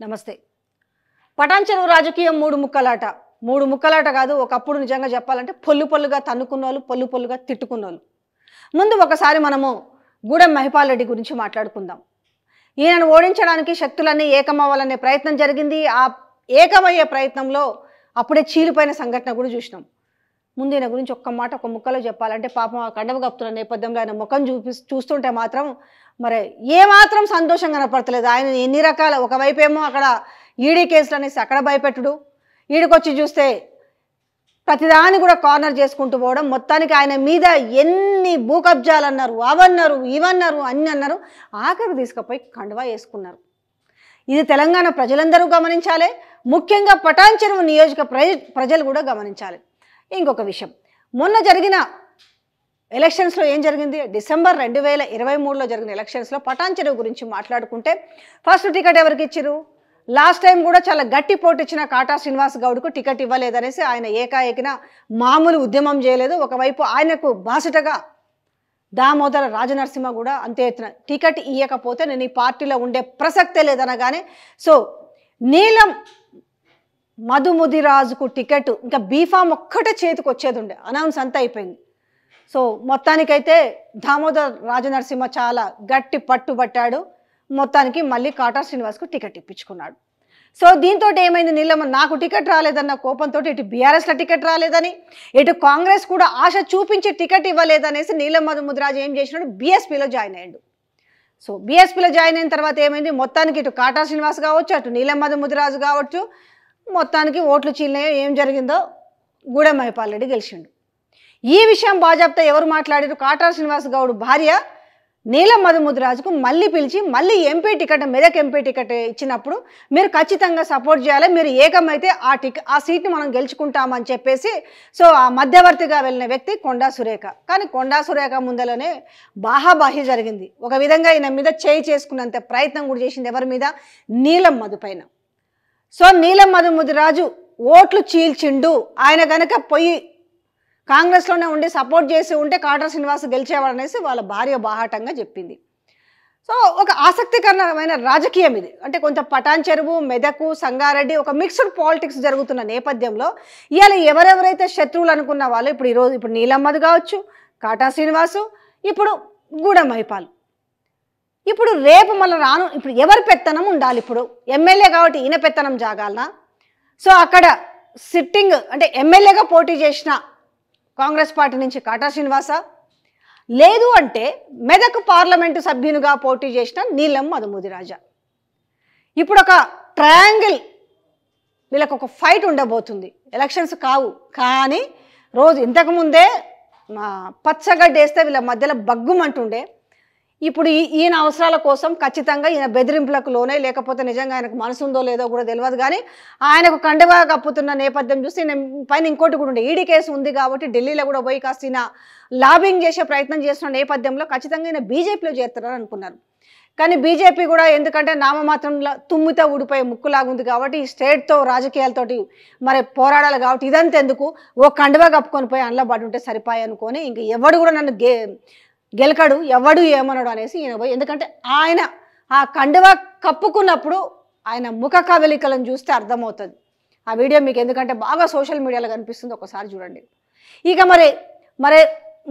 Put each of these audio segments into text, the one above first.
నమస్తే. పటాన్ చెరువు రాజకీయం మూడు ముక్కలాట. మూడు ముక్కలాట కాదు, ఒకప్పుడు నిజంగా చెప్పాలంటే పొల్లు పొల్లుగా తన్నుకున్నోళ్ళు, పొల్లు పొల్లుగా తిట్టుకున్నోళ్ళు. ముందు ఒకసారి మనము గూడెం మహిపాల్ రెడ్డి గురించి మాట్లాడుకుందాం. ఈయనను ఓడించడానికి శక్తులన్నీ ఏకమవ్వాలనే ప్రయత్నం జరిగింది. ఆ ఏకమయ్యే ప్రయత్నంలో అప్పుడే చీలిపోయిన సంఘటన కూడా చూసినాం. ముందు ఈయన గురించి ఒక్క మాట ఒక ముక్కలో చెప్పాలంటే పాపం ఆ కండవ కప్పుతున్న నేపథ్యంలో ఆయన ముఖం చూస్తుంటే మాత్రం మరి ఏమాత్రం సంతోషం కనపడతలేదు. ఆయన ఎన్ని రకాల, ఒకవైపేమో అక్కడ ఈడీ కేసులు అనేసి అక్కడ భయపెట్టుడు, ఈడికొచ్చి చూస్తే ప్రతిదాన్ని కూడా కార్నర్ చేసుకుంటూ పోవడం, మొత్తానికి ఆయన మీద ఎన్ని భూకబ్జాలు అన్నారు, అవన్నారు ఇవన్నారు అన్ని అన్నారు, ఆఖరికి తీసుకుపోయి కండువా వేసుకున్నారు. ఇది తెలంగాణ ప్రజలందరూ గమనించాలి, ముఖ్యంగా పటాన్ చెరువు నియోజక ప్రజలు కూడా గమనించాలి. ఇంకొక విషయం, మొన్న జరిగిన ఎలక్షన్స్లో ఏం జరిగింది, డిసెంబర్ 2023లో జరిగిన ఎలక్షన్స్లో పటాన్ చెరువు గురించి మాట్లాడుకుంటే ఫస్ట్ టికెట్ ఎవరికి ఇచ్చిరు? లాస్ట్ టైం కూడా చాలా గట్టి పోటీ ఇచ్చిన కాటా శ్రీనివాస్ గౌడ్కు టికెట్ ఇవ్వలేదనేసి ఆయన ఏకాఏకిన మామూలు ఉద్యమం చేయలేదు. ఒకవైపు ఆయనకు బాసటగా దామోదర రాజనరసింహ కూడా అంతే ఎత్తున టికెట్ ఇవ్వకపోతే నేను ఈ పార్టీలో ఉండే ప్రసక్తే లేదనగానే సో నీలం మధుముదిరాజుకు టికెట్ ఇంకా బీఫామ్ ఒక్కటే చేతికి వచ్చేది ఉండే, అనౌన్స్ అంతా అయిపోయింది. సో మొత్తానికైతే దామోదర్ రాజనరసింహ చాలా గట్టి పట్టుబట్టాడు, మొత్తానికి మళ్ళీ కాటా శ్రీనివాస్కు టికెట్ ఇప్పించుకున్నాడు. సో దీంతో ఏమైంది, నీలమ్మ నాకు టికెట్ రాలేదన్న కోపంతో ఇటు బీఆర్ఎస్లో టికెట్ రాలేదని, ఇటు కాంగ్రెస్ కూడా ఆశ చూపించి టికెట్ ఇవ్వలేదనేసి నీలం మధుముదిరాజు ఏం చేసినాడు, బీఎస్పీలో జాయిన్ అయ్యాడు. సో బీఎస్పీలో జాయిన్ అయిన తర్వాత ఏమైంది, మొత్తానికి ఇటు కాటా శ్రీనివాస్ కావచ్చు, అటు నీలం మధుముదిరాజు కావచ్చు, మొత్తానికి ఓట్లు చీలినాయో ఏం జరిగిందో గూడెం మహిపాల్ రెడ్డి గెలిచిండు. ఈ విషయం బాజాప్తా ఎవరు మాట్లాడారు, కాటా శ్రీనివాస్ గౌడ్ భార్య నీలం మధుముదిరాజుకు మళ్ళీ పిలిచి మళ్ళీ MP ticket, Medak MP ticket ఇచ్చినప్పుడు మీరు ఖచ్చితంగా సపోర్ట్ చేయాలి, మీరు ఏకమైతే ఆ సీట్ని మనం గెలుచుకుంటామని చెప్పేసి సో ఆ మధ్యవర్తిగా వెళ్ళిన వ్యక్తి కొండా సురేఖ. కానీ కొండా సురేఖ ముందరనే బాహాబాహి జరిగింది. ఒక విధంగా ఈయన మీద చేయి చేసుకున్నంత ప్రయత్నం కూడా చేసింది ఎవరి మీద, నీలం మధు పైన. సో నీలం మధుముదిరాజు ఓట్లు చీల్చిండు, ఆయన గనక పోయి కాంగ్రెస్లోనే ఉండి సపోర్ట్ చేసి ఉంటే కాటా శ్రీనివాస్ గెలిచేవాడనేసి వాళ్ళ భార్య బాహాటంగా చెప్పింది. సో ఒక ఆసక్తికరమైన రాజకీయం ఇది. అంటే కొంత పటాన్ చెరువు, మెదకు, సంగారెడ్డి ఒక మిక్స్డ్ పాలిటిక్స్ జరుగుతున్న నేపథ్యంలో ఇవాళ ఎవరెవరైతే శత్రువులు అనుకున్న వాళ్ళు ఇప్పుడు నీలం మధు కావచ్చు, కాటా శ్రీనివాసు, ఇప్పుడు గూడెం మహిపాల్, ఇప్పుడు రేపు మళ్ళీ ఇప్పుడు ఎవరి పెత్తనం ఉండాలి, ఇప్పుడు ఎమ్మెల్యే కాబట్టి ఈయన పెత్తనం జాగాలనా? సో అక్కడ సిట్టింగ్ అంటే ఎమ్మెల్యేగా పోటీ చేసిన కాంగ్రెస్ పార్టీ నుంచి కాటా శ్రీనివాస, లేదు అంటే మెదక్ పార్లమెంటు సభ్యునిగా పోటీ చేసిన నీలం మధుముదిరాజా. ఇప్పుడు ఒక ట్రయాంగిల్, వీళ్ళకు ఒక ఫైట్ ఉండబోతుంది. ఎలక్షన్స్ కావు కానీ రోజు ఇంతకుముందే పచ్చగడ్డ వేస్తే వీళ్ళ మధ్యలో బగ్గుమంటుండే. ఇప్పుడు ఈయన అవసరాల కోసం ఖచ్చితంగా ఈయన బెదిరింపులకు లోనే, లేకపోతే నిజంగా ఆయనకు మనసు ఉందో లేదో కూడా తెలియదు కానీ ఆయనకు కండగా కప్పుతున్న నేపథ్యం చూసి ఈయన పైన ఇంకోటి కూడా ఉండే, ఈడీ కేసు ఉంది కాబట్టి ఢిల్లీలో కూడా పోయి కాస్త ఈయన లాబింగ్ చేసే ప్రయత్నం చేస్తున్న నేపథ్యంలో ఖచ్చితంగా ఈయన బీజేపీలో చేరుతారని అనుకున్నారు. కానీ బీజేపీ కూడా ఎందుకంటే నామమాత్రంలో తుమ్మితో ఊడిపోయే ముక్కులాగుంది కాబట్టి ఈ స్టేట్తో రాజకీయాలతోటి మరి పోరాడాలి కాబట్టి ఇదంతా ఎందుకు, ఓ కండువా కప్పుకొని పోయి అందులో పడి ఉంటే సరిపోయి అనుకొని ఇంక ఎవడు కూడా నన్ను గెలకడు, ఎవడు ఏమన్నాడు అనేసి ఈయన పోయి, ఎందుకంటే ఆయన ఆ కండువా కప్పుకున్నప్పుడు ఆయన ముఖ కవలికలను చూస్తే అర్థమవుతుంది. ఆ వీడియో మీకు ఎందుకంటే బాగా సోషల్ మీడియాలో కనిపిస్తుంది, ఒకసారి చూడండి. ఇక మరి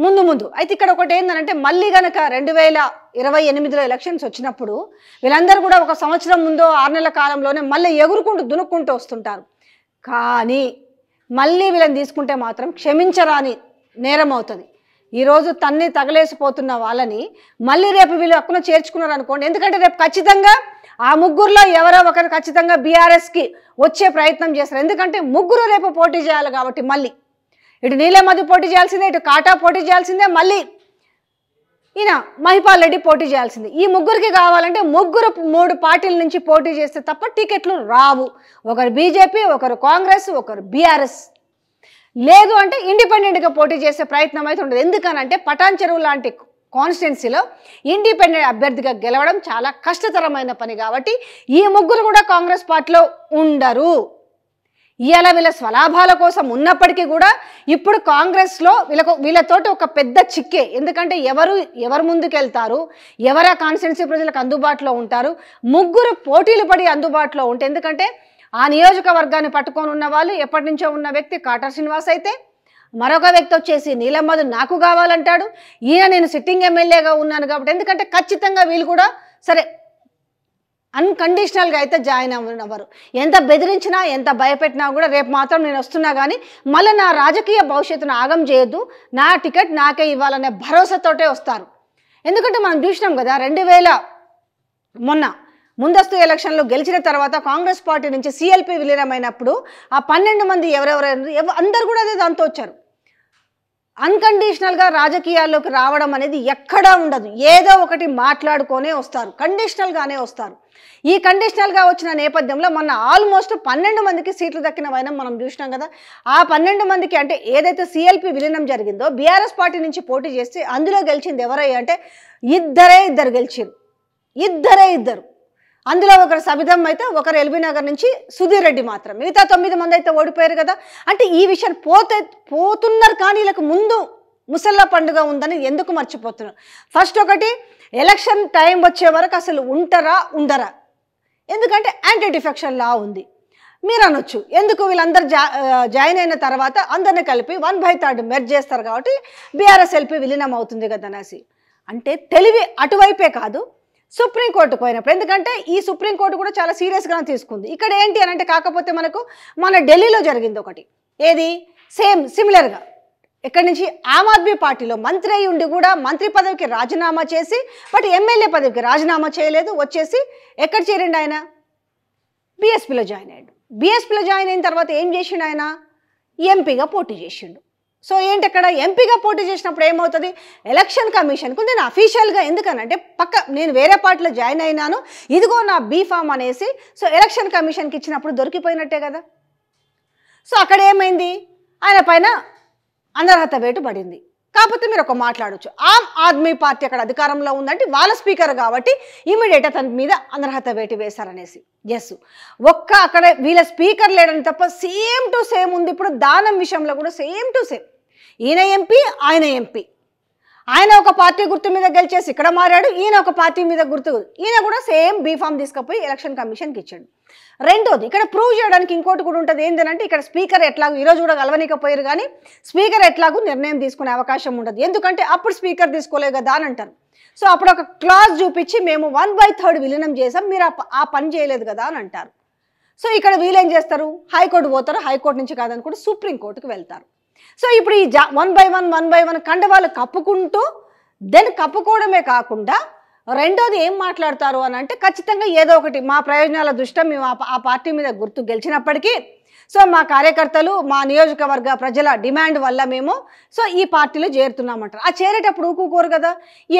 ముందు అయితే ఇక్కడ ఒకటి ఏంటంటే మళ్ళీ కనుక 2028లో ఎలక్షన్స్ వచ్చినప్పుడు వీళ్ళందరూ కూడా ఒక సంవత్సరం ముందో 6 నెలల కాలంలోనే మళ్ళీ ఎగురుకుంటూ దునుక్కుంటూ వస్తుంటారు. కానీ మళ్ళీ వీళ్ళని తీసుకుంటే మాత్రం క్షమించరాని నేరం అవుతుంది. ఈరోజు తన్ని తగలేసిపోతున్న వాళ్ళని మళ్ళీ రేపు వీళ్ళు అక్కున చేర్చుకున్నారు అనుకోండి, ఎందుకంటే రేపు ఖచ్చితంగా ఆ ముగ్గురులో ఎవరో ఒకరు ఖచ్చితంగా బీఆర్ఎస్కి వచ్చే ప్రయత్నం చేస్తారు. ఎందుకంటే ముగ్గురు రేపు పోటీ చేయాలి కాబట్టి మళ్ళీ ఇటు నీలం మధు పోటీ చేయాల్సిందే, ఇటు కాటా పోటీ చేయాల్సిందే, మళ్ళీ ఈయన మహిపాల్ రెడ్డి పోటీ చేయాల్సిందే. ఈ ముగ్గురికి కావాలంటే ముగ్గురు 3 పార్టీల నుంచి పోటీ చేస్తే తప్ప టికెట్లు రావు. ఒకరు బీజేపీ, ఒకరు కాంగ్రెస్, ఒకరు బీఆర్ఎస్, లేదు అంటే ఇండిపెండెంట్గా పోటీ చేసే ప్రయత్నం అయితే ఉండదు. ఎందుకనంటే పటాన్ చెరువు లాంటి కాన్స్టిట్యున్సీలో ఇండిపెండెంట్ అభ్యర్థిగా గెలవడం చాలా కష్టతరమైన పని కాబట్టి ఈ ముగ్గురు కూడా కాంగ్రెస్ పార్టీలో ఉండరు. ఇవాళ వీళ్ళ స్వలాభాల కోసం ఉన్నప్పటికీ కూడా ఇప్పుడు కాంగ్రెస్లో వీళ్ళతోటి ఒక పెద్ద చిక్కే. ఎందుకంటే ఎవరు ముందుకెళ్తారు, ఎవరు ఆ కాన్స్టిట్యున్సీ ప్రజలకు అందుబాటులో ఉంటారు, ముగ్గురు పోటీలు పడి అందుబాటులో ఉంటే, ఎందుకంటే ఆ నియోజకవర్గాన్ని పట్టుకొని ఉన్న వాళ్ళు ఎప్పటి నుంచో ఉన్న వ్యక్తి కాటా శ్రీనివాస్ అయితే, మరొక వ్యక్తి వచ్చేసి నీలం మధు నాకు కావాలంటాడు, ఈయన నేను సిట్టింగ్ ఎమ్మెల్యేగా ఉన్నాను కాబట్టి, ఎందుకంటే ఖచ్చితంగా వీళ్ళు కూడా సరే అన్కండిషనల్గా అయితే జాయిన్ అవ్వరు. ఎంత బెదిరించినా ఎంత భయపెట్టినా కూడా రేపు మాత్రం నేను వస్తున్నా కానీ మళ్ళీ నా రాజకీయ భవిష్యత్తును ఆగం చేయొద్దు, నా టికెట్ నాకే ఇవ్వాలనే భరోసాతోటే వస్తారు. ఎందుకంటే మనం చూసినాం కదా 2000 మొన్న ముందస్తు ఎలక్షన్లో గెలిచిన తర్వాత కాంగ్రెస్ పార్టీ నుంచి సిఎల్పి విలీనమైనప్పుడు ఆ 12 మంది ఎవరెవరు అందరు కూడా అదే దాంతో వచ్చారు. అన్కండిషనల్గా రాజకీయాల్లోకి రావడం అనేది ఎక్కడా ఉండదు, ఏదో ఒకటి మాట్లాడుకొనే వస్తారు, కండిషనల్గానే వస్తారు. ఈ కండిషనల్గా వచ్చిన నేపథ్యంలో మొన్న ఆల్మోస్ట్ 12 మందికి సీట్లు దక్కిన వైనం మనం చూసినాం కదా. ఆ 12 మందికి అంటే ఏదైతే సిఎల్పి విలీనం జరిగిందో బీఆర్ఎస్ పార్టీ నుంచి పోటీ చేసి అందులో గెలిచింది ఎవరయ్యా అంటే ఇద్దరు గెలిచారు. ఇద్దరు అందులో ఒకరు సబిదమ్మ అయితే, ఒకరు ఎల్బీ నగర్ నుంచి సుధీర్ రెడ్డి మాత్రం, మిగతా 9 మంది అయితే ఓడిపోయారు కదా. అంటే ఈ విషయం పోతున్నారు కానీ వీళ్ళకి ముందు ముసల్లా పండుగ ఉందని ఎందుకు మర్చిపోతున్నారు? ఫస్ట్ ఒకటి, ఎలక్షన్ టైం వచ్చే వరకు అసలు ఉండరా, ఎందుకంటే యాంటీ డిఫెక్షన్ లా ఉంది. మీరు అనొచ్చు ఎందుకు వీళ్ళందరూ జాయిన్ అయిన తర్వాత అందరిని కలిపి 1/3 మెర్జ్ చేస్తారు కాబట్టి బీఆర్ఎస్ ఎల్పీ విలీనం అవుతుంది కదా అనేసి. అంటే తెలివి అటువైపే కాదు, సుప్రీంకోర్టుకు పోయినప్పుడు, ఎందుకంటే ఈ సుప్రీంకోర్టు కూడా చాలా సీరియస్గానే తీసుకుంది. ఇక్కడ ఏంటి అని అంటే, కాకపోతే మన ఢిల్లీలో జరిగింది ఒకటి, ఏది సిమిలర్గా ఇక్కడి నుంచి ఆమ్ ఆద్మీ పార్టీలో మంత్రి అయి ఉండి కూడా మంత్రి పదవికి రాజీనామా చేసి, బట్ ఎమ్మెల్యే పదవికి రాజీనామా చేయలేదు, వచ్చేసి ఎక్కడ చేరిండు ఆయన? బీఎస్పీలో జాయిన్ అయ్యాడు. బీఎస్పీలో జాయిన్ అయిన తర్వాత ఏం చేసిండు ఆయన? ఎంపీగా పోటీ చేసిండు. సో ఏంటి అక్కడ ఎంపీగా పోటీ చేసినప్పుడు ఏమవుతుంది? ఎలక్షన్ కమిషన్కు నేను అఫీషియల్గా, ఎందుకనంటే నేను వేరే పార్టీలో జాయిన్ అయినాను, ఇదిగో నా బీఫామ్ అనేసి సో ఎలక్షన్ కమిషన్కి ఇచ్చినప్పుడు దొరికిపోయినట్టే కదా. సో అక్కడ ఏమైంది? ఆయన పైన అనర్హత వేటు పడింది. కాకపోతే మీరు ఒక మాట్లాడవచ్చు, ఆమ్ ఆద్మీ పార్టీ అక్కడ అధికారంలో ఉందంటే వాళ్ళ స్పీకర్ కాబట్టి ఇమీడియట్ అతని మీద అనర్హత వేటు వేశారనేసి. ఎస్, అక్కడ వీళ్ళ స్పీకర్ లేడని తప్ప సేమ్ టు సేమ్ ఉంది. ఇప్పుడు దానం విషయంలో కూడా సేమ్ టు సేమ్, ఈయన ఎంపీ ఆయన ఎంపీ, ఆయన ఒక పార్టీ గుర్తు మీద గెలిచేసి ఇక్కడ మారాడు, ఈయన ఒక పార్టీ మీద గుర్తు, ఈయన కూడా సేమ్ బీఫామ్ తీసుకుపోయి ఎలక్షన్ కమిషన్కి ఇచ్చాడు. రెండోది, ఇక్కడ ప్రూవ్ చేయడానికి ఇంకోటి కూడా ఉంటుంది. ఏంటంటే ఇక్కడ స్పీకర్ ఎట్లాగూ ఈరోజు కూడా కలవనీకపోయారు కానీ స్పీకర్ ఎట్లాగూ నిర్ణయం తీసుకునే అవకాశం ఉండదు, ఎందుకంటే అప్పుడు స్పీకర్ తీసుకోలేదు కదా అని అంటారు. సో అప్పుడు ఒక క్లాజ్ చూపించి మేము 1/3 విలీనం చేసాం, మీరు ఆ పని చేయలేదు కదా అని అంటారు. సో ఇక్కడ వీళ్ళేం చేస్తారు? హైకోర్టు పోతారు, హైకోర్టు నుంచి కాదనుకుంటే సుప్రీంకోర్టుకు వెళ్తారు. సో ఇప్పుడు ఈ 1/1 కండవాళ్ళు కప్పుకుంటూ కప్పుకోవడమే కాకుండా రెండోది ఏం మాట్లాడతారు అని అంటే, ఖచ్చితంగా ఏదో ఒకటి మా ప్రయోజనాల దృష్ట్యా మేము ఆ పార్టీ మీద గుర్తు గెలిచినప్పటికీ సో మా కార్యకర్తలు మా నియోజకవర్గ ప్రజల డిమాండ్ వల్ల మేము సో ఈ పార్టీలో చేరుతున్నామంటారు. ఆ చేరేటప్పుడు ఊరుకోరు కదా,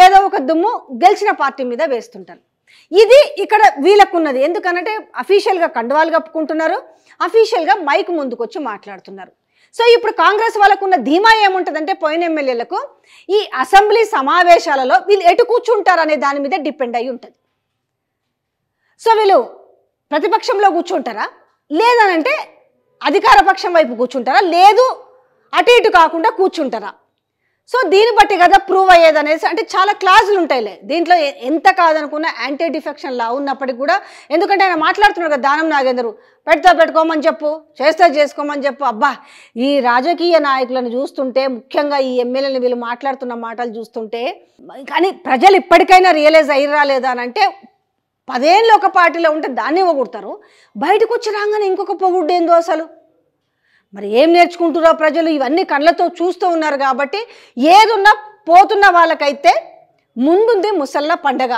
ఏదో ఒక దుమ్ము గెలిచిన పార్టీ మీద వేస్తుంటారు. ఇది ఇక్కడ వీళ్ళకున్నది. ఎందుకనంటే అఫీషియల్గా కండవాలు కప్పుకుంటున్నారు, అఫీషియల్గా మైక్ ముందుకు వచ్చి మాట్లాడుతున్నారు. సో ఇప్పుడు కాంగ్రెస్ వాళ్ళకున్న ధీమా ఏముంటుందంటే, పోయిన ఎమ్మెల్యేలకు ఈ అసెంబ్లీ సమావేశాలలో వీళ్ళు ఎటు కూర్చుంటారు అనే దాని మీద డిపెండ్ అయి ఉంటుంది. సో వీళ్ళు ప్రతిపక్షంలో కూర్చుంటారా, లేదనంటే అధికార పక్షం వైపు కూర్చుంటారా, లేదు అటు ఇటు కాకుండా కూర్చుంటారా? సో దీన్ని బట్టి కదా ప్రూవ్ అయ్యేది అనేసి. అంటే చాలా క్లాజులు ఉంటాయిలే దీంట్లో, ఎంత కాదనుకున్న యాంటీ డిఫెక్షన్ లా ఉన్నప్పటికీ కూడా. ఎందుకంటే ఆయన మాట్లాడుతున్నారు కదా, దానం నాగేందరు పెట్టుకోమని చెప్పు, చేసుకోమని చెప్పు. అబ్బా, ఈ రాజకీయ నాయకులను చూస్తుంటే, ముఖ్యంగా ఈ ఎమ్మెల్యేని వీళ్ళు మాట్లాడుతున్న మాటలు చూస్తుంటే, కానీ ప్రజలు ఇప్పటికైనా రియలైజ్ అయ్యిరా లేదా అని అంటే, 10 ఏళ్ళు ఒక పార్టీలో ఉంటే దాన్ని ఇవ్వగొడతారు, బయటకు వచ్చి రాగానే ఇంకొక పొగుడ్డు ఏందో అసలు. మరి ఏం నేర్చుకుంటున్నారో ప్రజలు? ఇవన్నీ కళ్ళతో చూస్తూ ఉన్నారు కాబట్టి ఏదున్నా పోతున్న వాళ్ళకైతే ముందుంది ముసల్లా పండగ.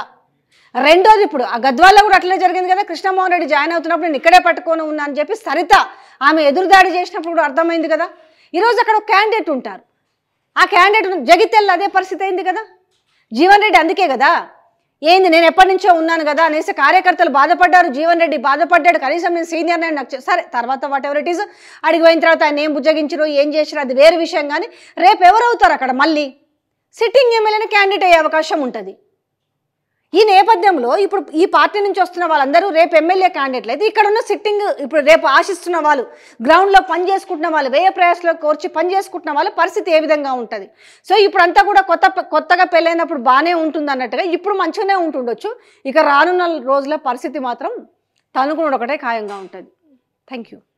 రెండోది, ఇప్పుడు ఆ గద్వాల్లో కూడా అట్లే జరిగింది కదా, కృష్ణమోహన్ రెడ్డి జాయిన్ అవుతున్నప్పుడు నేను ఇక్కడే పట్టుకొని ఉన్నా అని చెప్పి సరిత ఆమె ఎదురుదాడి చేసినప్పుడు కూడా అర్థమైంది కదా. ఈరోజు అక్కడ ఒక క్యాండిడేట్ ఉంటారు, ఆ క్యాండిడేట్ జగిత్యాలలో అదే పరిస్థితి అయింది కదా. జీవన్ రెడ్డి అందుకే కదా, ఏంది నేను ఎప్పటి నుంచో ఉన్నాను కదా అనేసి కార్యకర్తలు బాధపడ్డారు, జీవన్ రెడ్డి బాధపడ్డాడు, కనీసం నేను సీనియర్ నేను నాకు సరే. తర్వాత వాట్ ఎవర్ ఇట్ ఈస్, అడిగి పోయిన తర్వాత ఆయన ఏం బుజ్జగించరు ఏం చేసిరు అది వేరే విషయం. కానీ రేపు ఎవరు అవుతారు అక్కడ? మళ్ళీ సిట్టింగ్ ఎమ్మెల్యేని క్యాండిడేట్ అయ్యే అవకాశం ఉంటుంది. ఈ నేపథ్యంలో ఇప్పుడు ఈ పార్టీ నుంచి వస్తున్న వాళ్ళందరూ రేపు ఎమ్మెల్యే క్యాండిడేట్లు అయితే ఇక్కడ ఉన్న సిట్టింగ్ ఇప్పుడు రేపు ఆశిస్తున్న వాళ్ళు గ్రౌండ్లో పని చేసుకుంటున్న వాళ్ళు వ్యయ ప్రయాసలో కోర్చి పని చేసుకుంటున్న వాళ్ళ పరిస్థితి ఏ విధంగా ఉంటుంది. సో ఇప్పుడు అంతా కూడా కొత్తగా పెళ్ళైనప్పుడు బాగానే ఉంటుంది అన్నట్టుగా ఇప్పుడు మంచిగానే ఉంటుండొచ్చు. ఇక రానున్న రోజుల పరిస్థితి మాత్రం తనుకుని ఒకటే ఖాయంగా ఉంటుంది. Thank you.